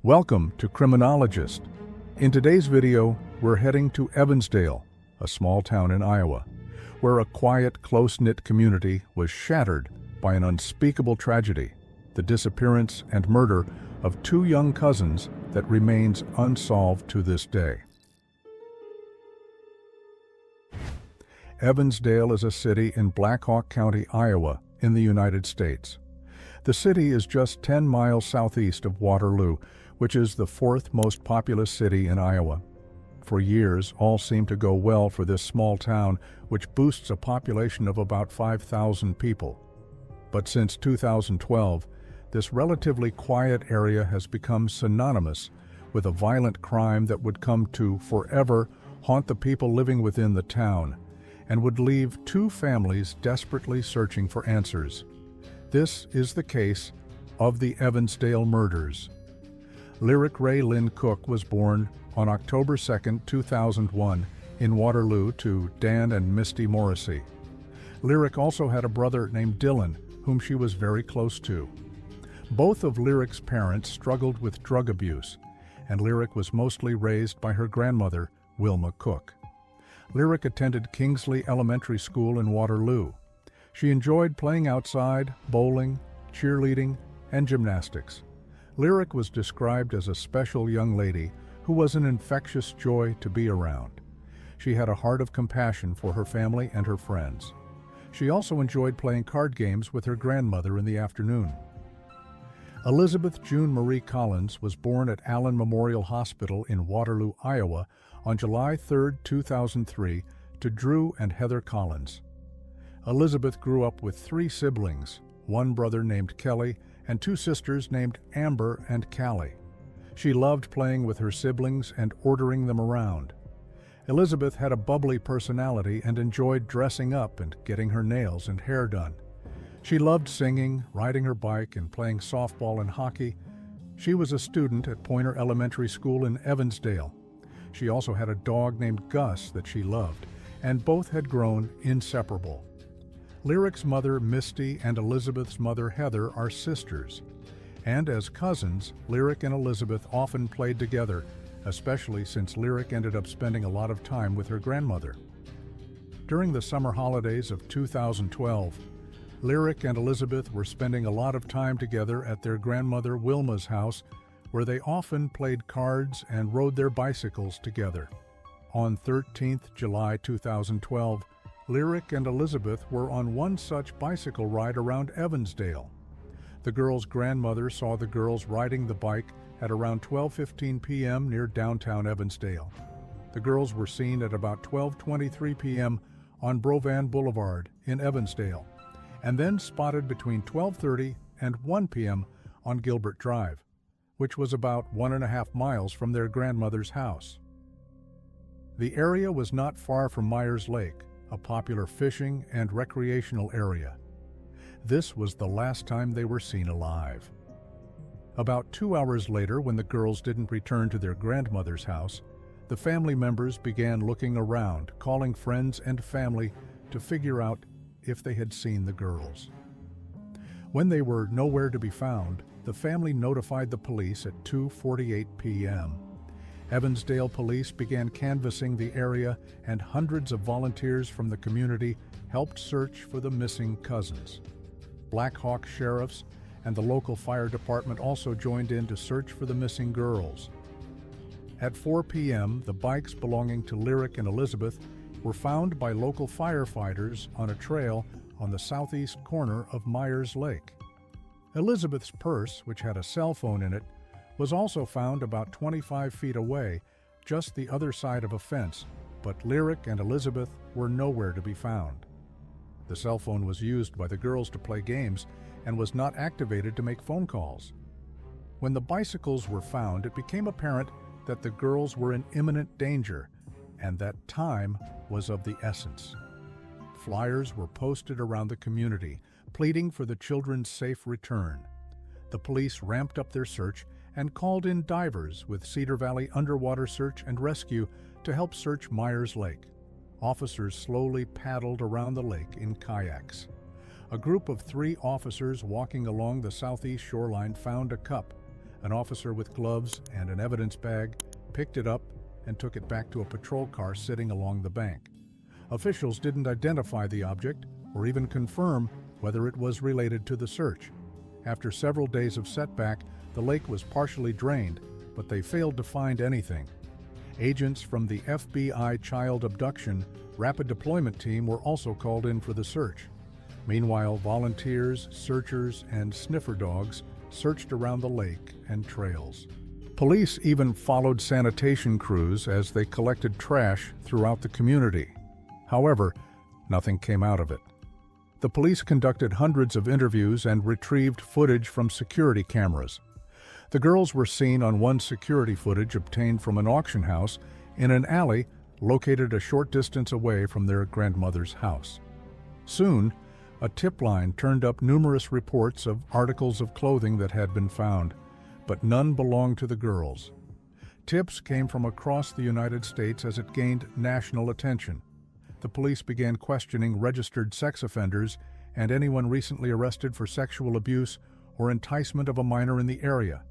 Welcome to Criminologist. In today's video, we're heading to Evansdale, a small town in Iowa, where a quiet, close-knit community was shattered by an unspeakable tragedy, the disappearance and murder of two young cousins that remains unsolved to this day. Evansdale is a city in Black Hawk County, Iowa, in the United States. The city is just 10 miles southeast of Waterloo, which is the fourth most populous city in Iowa. For years, all seemed to go well for this small town, which boasts a population of about 5,000 people. But since 2012, this relatively quiet area has become synonymous with a violent crime that would come to forever haunt the people living within the town, and would leave two families desperately searching for answers. This is the case of the Evansdale Murders. Lyric Ray Lynn Cook was born on October 2, 2001, in Waterloo to Dan and Misty Morrissey. Lyric also had a brother named Dylan, whom she was very close to. Both of Lyric's parents struggled with drug abuse, and Lyric was mostly raised by her grandmother, Wilma Cook. Lyric attended Kingsley Elementary School in Waterloo. She enjoyed playing outside, bowling, cheerleading, and gymnastics. Lyric was described as a special young lady who was an infectious joy to be around. She had a heart of compassion for her family and her friends. She also enjoyed playing card games with her grandmother in the afternoon. Elizabeth June Marie Collins was born at Allen Memorial Hospital in Waterloo, Iowa, on July 3, 2003, to Drew and Heather Collins. Elizabeth grew up with three siblings, one brother named Kelly, and two sisters named Amber and Callie. She loved playing with her siblings and ordering them around. Elizabeth had a bubbly personality and enjoyed dressing up and getting her nails and hair done. She loved singing, riding her bike, and playing softball and hockey. She was a student at Pointer Elementary School in Evansdale. She also had a dog named Gus that she loved, and both had grown inseparable. Lyric's mother, Misty, and Elizabeth's mother, Heather, are sisters. And as cousins, Lyric and Elizabeth often played together, especially since Lyric ended up spending a lot of time with her grandmother. During the summer holidays of 2012, Lyric and Elizabeth were spending a lot of time together at their grandmother Wilma's house, where they often played cards and rode their bicycles together. On 13th July 2012, Lyric and Elizabeth were on one such bicycle ride around Evansdale. The girls' grandmother saw the girls riding the bike at around 12:15 p.m. near downtown Evansdale. The girls were seen at about 12:23 p.m. on Brovan Boulevard in Evansdale, and then spotted between 12:30 and 1 p.m. on Gilbert Drive, which was about 1.5 miles from their grandmother's house. The area was not far from Myers Lake, a popular fishing and recreational area. This was the last time they were seen alive. About 2 hours later, when the girls didn't return to their grandmother's house, the family members began looking around, calling friends and family to figure out if they had seen the girls. When they were nowhere to be found, the family notified the police at 2:48 p.m. Evansdale police began canvassing the area, and hundreds of volunteers from the community helped search for the missing cousins. Black Hawk sheriffs and the local fire department also joined in to search for the missing girls. At 4 p.m., the bikes belonging to Lyric and Elizabeth were found by local firefighters on a trail on the southeast corner of Myers Lake. Elizabeth's purse, which had a cell phone in it, was also found about 25 feet away, just the other side of a fence, but Lyric and Elizabeth were nowhere to be found. The cell phone was used by the girls to play games and was not activated to make phone calls. When the bicycles were found, it became apparent that the girls were in imminent danger, and that time was of the essence. Flyers were posted around the community, pleading for the children's safe return. The police ramped up their search and called in divers with Cedar Valley Underwater Search and Rescue to help search Myers Lake. Officers slowly paddled around the lake in kayaks. A group of 3 officers walking along the southeast shoreline found a cup, An officer with gloves and an evidence bag picked it up and took it back to a patrol car sitting along the bank. Officials didn't identify the object or even confirm whether it was related to the search. After several days of setback, the lake was partially drained, but they failed to find anything. Agents from the FBI Child Abduction Rapid Deployment Team were also called in for the search. Meanwhile, volunteers, searchers, and sniffer dogs searched around the lake and trails. Police even followed sanitation crews as they collected trash throughout the community. However, nothing came out of it. The police conducted hundreds of interviews and retrieved footage from security cameras. The girls were seen on one security footage obtained from an auction house in an alley located a short distance away from their grandmother's house. Soon, a tip line turned up numerous reports of articles of clothing that had been found, but none belonged to the girls. Tips came from across the United States as it gained national attention. The police began questioning registered sex offenders and anyone recently arrested for sexual abuse or enticement of a minor in the area.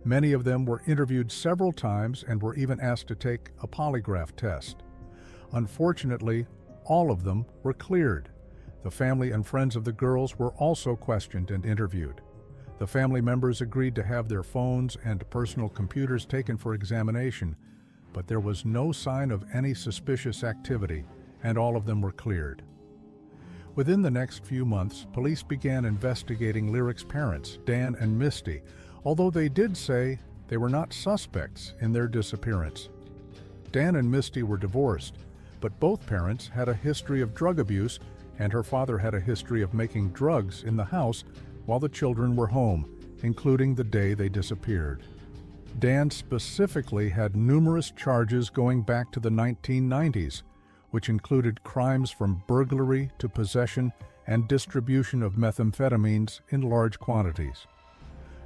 Many of them were interviewed several times and were even asked to take a polygraph test. Unfortunately, all of them were cleared. The family and friends of the girls were also questioned and interviewed. The family members agreed to have their phones and personal computers taken for examination, but there was no sign of any suspicious activity, and all of them were cleared. Within the next few months, police began investigating Lyric's parents, Dan and Misty, although they did say they were not suspects in their disappearance. Dan and Misty were divorced, but both parents had a history of drug abuse, and her father had a history of making drugs in the house while the children were home, including the day they disappeared. Dan specifically had numerous charges going back to the 1990s, which included crimes from burglary to possession and distribution of methamphetamines in large quantities.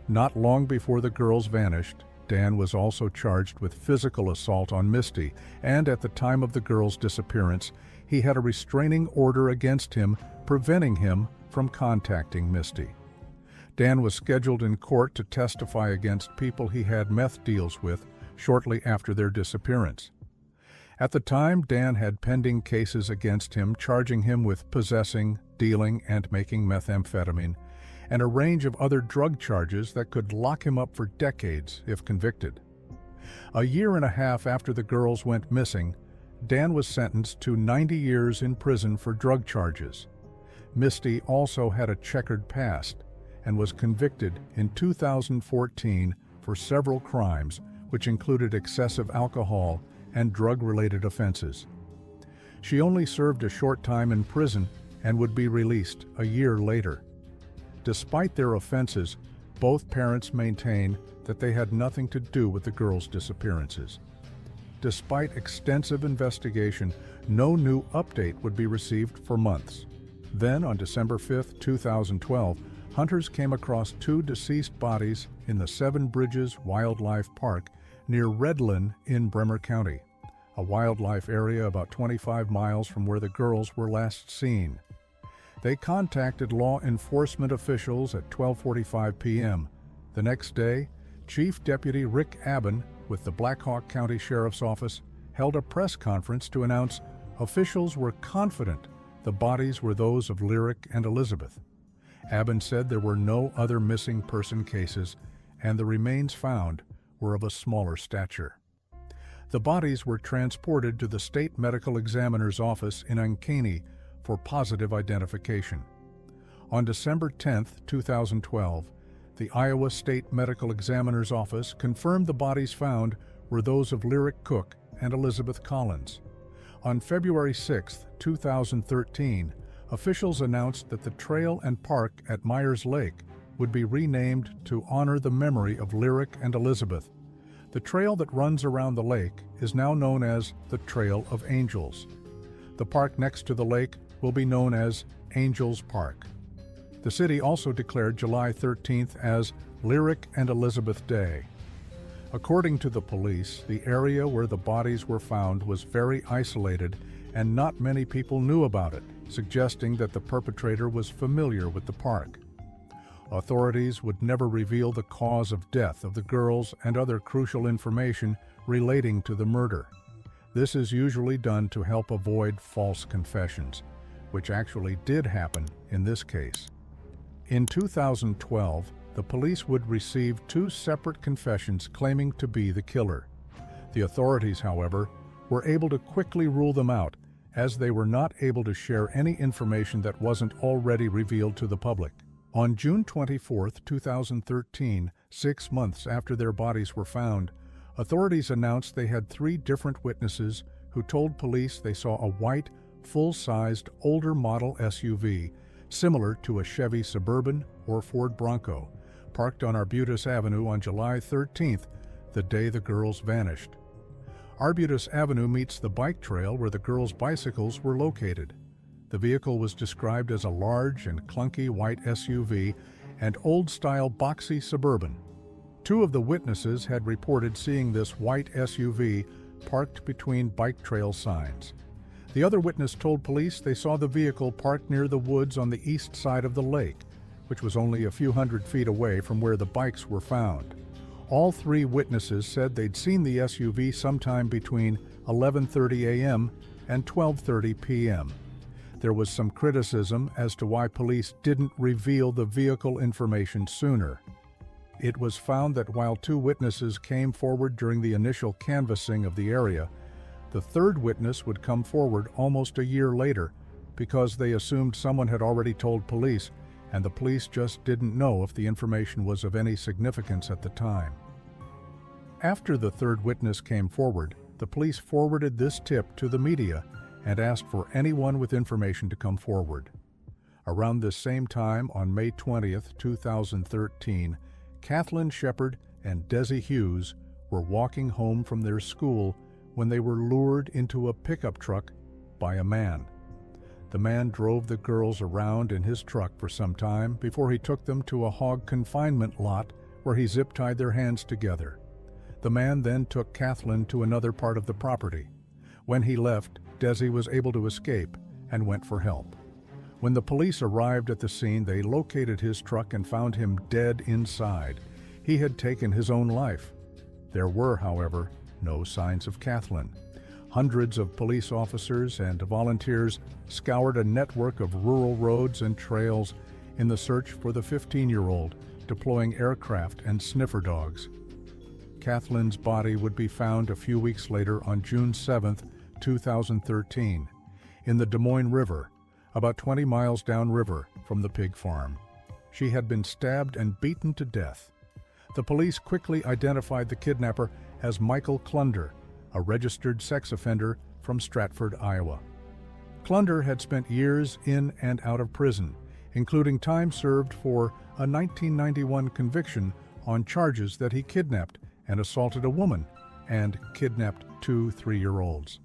Not long before the girls vanished, Dan was also charged with physical assault on Misty, and at the time of the girls' disappearance, he had a restraining order against him, preventing him from contacting Misty. Dan was scheduled in court to testify against people he had meth deals with shortly after their disappearance. At the time, Dan had pending cases against him, charging him with possessing, dealing, and making methamphetamine, and a range of other drug charges that could lock him up for decades if convicted. A year and a half after the girls went missing, Dan was sentenced to 90 years in prison for drug charges. Misty also had a checkered past and was convicted in 2014 for several crimes, which included excessive alcohol and drug-related offenses. She only served a short time in prison and would be released a year later. Despite their offenses, both parents maintain that they had nothing to do with the girls' disappearances. Despite extensive investigation, no new update would be received for months. Then, on December 5, 2012, hunters came across two deceased bodies in the Seven Bridges Wildlife Park near Redland in Bremer County, a wildlife area about 25 miles from where the girls were last seen. They contacted law enforcement officials at 12:45 p.m. The next day, Chief Deputy Rick Aben with the Black Hawk County Sheriff's Office held a press conference to announce officials were confident the bodies were those of Lyric and Elizabeth. Aben said there were no other missing person cases, and the remains found were of a smaller stature. The bodies were transported to the State Medical Examiner's office in Ankeny for positive identification. On December 10, 2012, the Iowa State Medical Examiner's office confirmed the bodies found were those of Lyric Cook and Elizabeth Collins. On February 6, 2013, officials announced that the trail and park at Myers Lake would be renamed to honor the memory of Lyric and Elizabeth. The trail that runs around the lake is now known as the Trail of Angels. The park next to the lake will be known as Angels Park. The city also declared July 13th as Lyric and Elizabeth Day. According to the police, the area where the bodies were found was very isolated and not many people knew about it, suggesting that the perpetrator was familiar with the park. Authorities would never reveal the cause of death of the girls and other crucial information relating to the murder. This is usually done to help avoid false confessions, which actually did happen in this case. In 2012, the police would receive 2 separate confessions claiming to be the killer. The authorities, however, were able to quickly rule them out, as they were not able to share any information that wasn't already revealed to the public. On June 24, 2013, 6 months after their bodies were found, authorities announced they had 3 different witnesses who told police they saw a white, full-sized, older model SUV, similar to a Chevy Suburban or Ford Bronco, parked on Arbutus Avenue on July 13th, the day the girls vanished. Arbutus Avenue meets the bike trail where the girls' bicycles were located. The vehicle was described as a large and clunky white SUV and old-style boxy Suburban. 2 of the witnesses had reported seeing this white SUV parked between bike trail signs. The other witness told police they saw the vehicle parked near the woods on the east side of the lake, which was only a few hundred feet away from where the bikes were found. All 3 witnesses said they'd seen the SUV sometime between 11:30 a.m. and 12:30 p.m. There was some criticism as to why police didn't reveal the vehicle information sooner. It was found that while 2 witnesses came forward during the initial canvassing of the area, the 3rd witness would come forward almost a year later because they assumed someone had already told police, and the police just didn't know if the information was of any significance at the time. After the 3rd witness came forward, the police forwarded this tip to the media and asked for anyone with information to come forward. Around this same time, on May 20th, 2013, Kathleen Shepard and Desi Hughes were walking home from their school when they were lured into a pickup truck by a man. The man drove the girls around in his truck for some time before he took them to a hog confinement lot where he zip-tied their hands together. The man then took Kathleen to another part of the property. When he left, Desi was able to escape and went for help. When the police arrived at the scene, they located his truck and found him dead inside. He had taken his own life. There were, however, no signs of Kathleen. Hundreds of police officers and volunteers scoured a network of rural roads and trails in the search for the 15-year-old, deploying aircraft and sniffer dogs. Kathleen's body would be found a few weeks later on June 7, 2013, in the Des Moines River, about 20 miles downriver from the pig farm. She had been stabbed and beaten to death. The police quickly identified the kidnapper as Michael Klunder, a registered sex offender from Stratford, Iowa. Klunder had spent years in and out of prison, including time served for a 1991 conviction on charges that he kidnapped and assaulted a woman and kidnapped 2 3-year-olds.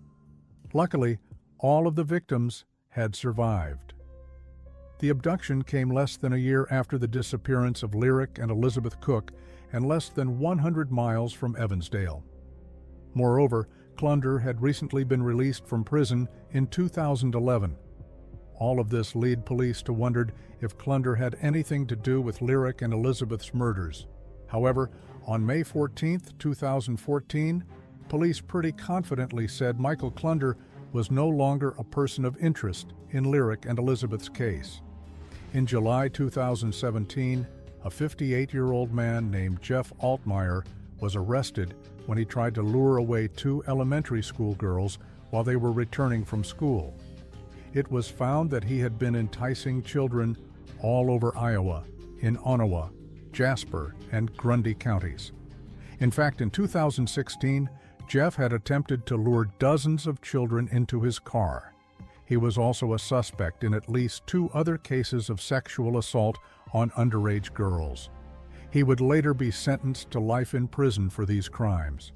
Luckily, all of the victims had survived. The abduction came less than a year after the disappearance of Lyric and Elizabeth Cook and less than 100 miles from Evansdale. Moreover, Klunder had recently been released from prison in 2011. All of this led police to wonder if Klunder had anything to do with Lyric and Elizabeth's murders. However, on May 14, 2014, police pretty confidently said Michael Klunder was no longer a person of interest in Lyric and Elizabeth's case. In July 2017, a 58-year-old man named Jeff Altmeyer was arrested when he tried to lure away 2 elementary school girls while they were returning from school. It was found that he had been enticing children all over Iowa, in Ottawa, Jasper, and Grundy counties. In fact, in 2016, Jeff had attempted to lure dozens of children into his car. He was also a suspect in at least 2 other cases of sexual assault on underage girls. He would later be sentenced to life in prison for these crimes.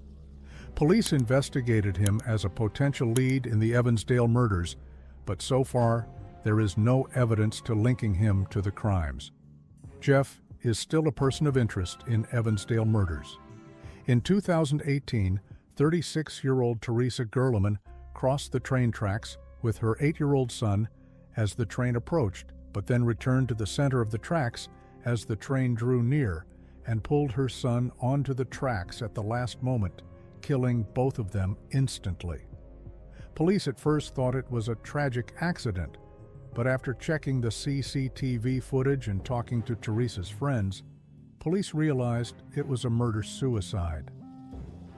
Police investigated him as a potential lead in the Evansdale murders, but so far, there is no evidence to linking him to the crimes. Jeff is still a person of interest in Evansdale murders. In 2018, 36-year-old Teresa Gerleman crossed the train tracks with her 8-year-old son as the train approached, but then returned to the center of the tracks as the train drew near and pulled her son onto the tracks at the last moment, killing both of them instantly. Police at first thought it was a tragic accident, but after checking the CCTV footage and talking to Teresa's friends, police realized it was a murder-suicide.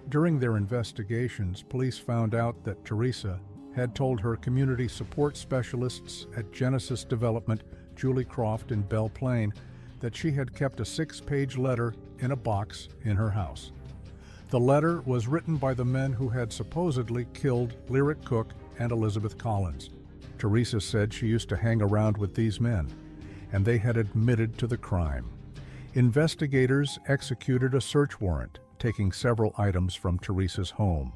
During their investigations, police found out that Teresa had told her community support specialists at Genesis Development, Julie Croft in Belle Plaine, that she had kept a 6-page letter in a box in her house. The letter was written by the men who had supposedly killed Lyric Cook and Elizabeth Collins. Teresa said she used to hang around with these men, and they had admitted to the crime. Investigators executed a search warrant, taking several items from Teresa's home.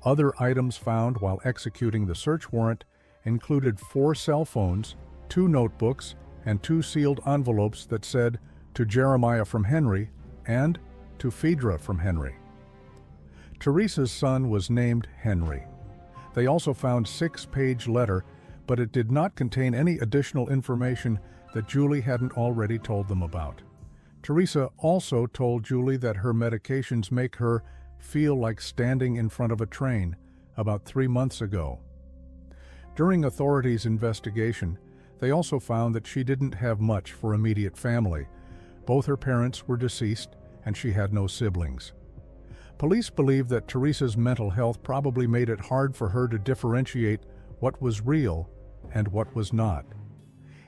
Other items found while executing the search warrant included 4 cell phones, 2 notebooks, and 2 sealed envelopes that said, "To Jeremiah from Henry," and "To Phaedra from Henry." Teresa's son was named Henry. They also found a 6-page letter, but it did not contain any additional information that Julie hadn't already told them about. Teresa also told Julie that her medications make her feel like standing in front of a train about 3 months ago. During authorities' investigation, they also found that she didn't have much for immediate family. Both her parents were deceased, and she had no siblings. Police believe that Teresa's mental health probably made it hard for her to differentiate what was real and what was not.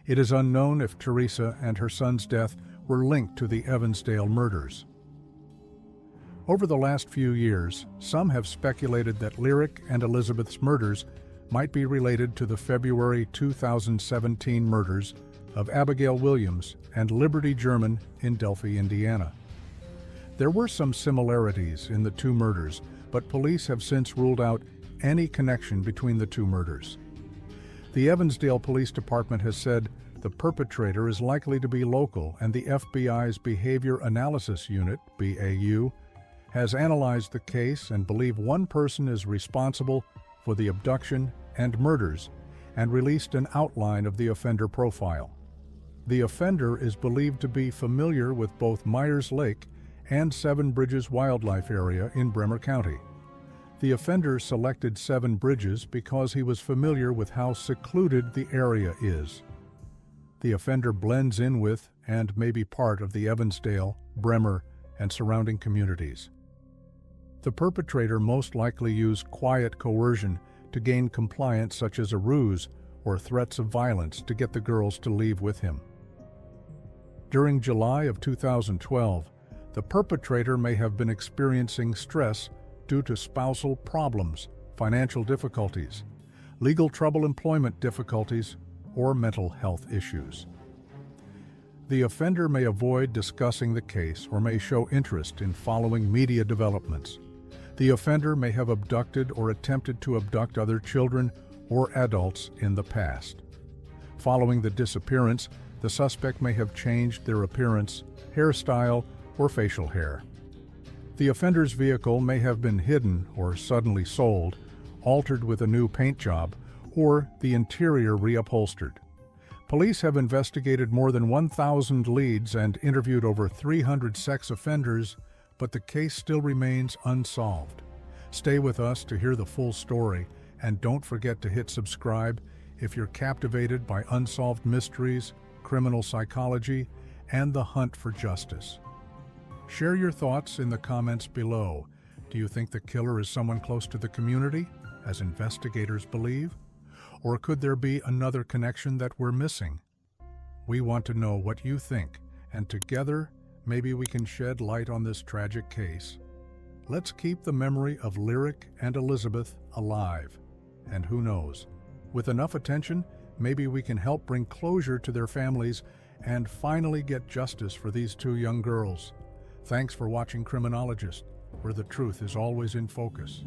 It is unknown if Teresa and her son's death were linked to the Evansdale murders. Over the last few years, some have speculated that Lyric and Elizabeth's murders might be related to the February 2017 murders of Abigail Williams and Liberty German in Delphi, Indiana. There were some similarities in the 2 murders, but police have since ruled out any connection between the 2 murders. The Evansdale Police Department has said the perpetrator is likely to be local, and the FBI's Behavior Analysis Unit, BAU, has analyzed the case and believe one person is responsible for the abduction and murders and released an outline of the offender profile. The offender is believed to be familiar with both Myers Lake and Seven Bridges Wildlife Area in Bremer County. The offender selected Seven Bridges because he was familiar with how secluded the area is. The offender blends in with and may be part of the Evansdale, Bremer, and surrounding communities. The perpetrator most likely used quiet coercion to gain compliance, such as a ruse or threats of violence to get the girls to leave with him. During July of 2012, the perpetrator may have been experiencing stress due to spousal problems, financial difficulties, legal trouble, employment difficulties, or mental health issues. The offender may avoid discussing the case or may show interest in following media developments. The offender may have abducted or attempted to abduct other children or adults in the past. Following the disappearance, the suspect may have changed their appearance, hairstyle, or facial hair. The offender's vehicle may have been hidden or suddenly sold, altered with a new paint job, or the interior reupholstered. Police have investigated more than 1,000 leads and interviewed over 300 sex offenders, but the case still remains unsolved. Stay with us to hear the full story, and don't forget to hit subscribe if you're captivated by unsolved mysteries, criminal psychology, and the hunt for justice. Share your thoughts in the comments below. Do you think the killer is someone close to the community, as investigators believe? Or could there be another connection that we're missing? We want to know what you think, and together, maybe we can shed light on this tragic case. Let's keep the memory of Lyric and Elizabeth alive. And who knows, with enough attention, maybe we can help bring closure to their families and finally get justice for these 2 young girls. Thanks for watching Criminologist, where the truth is always in focus.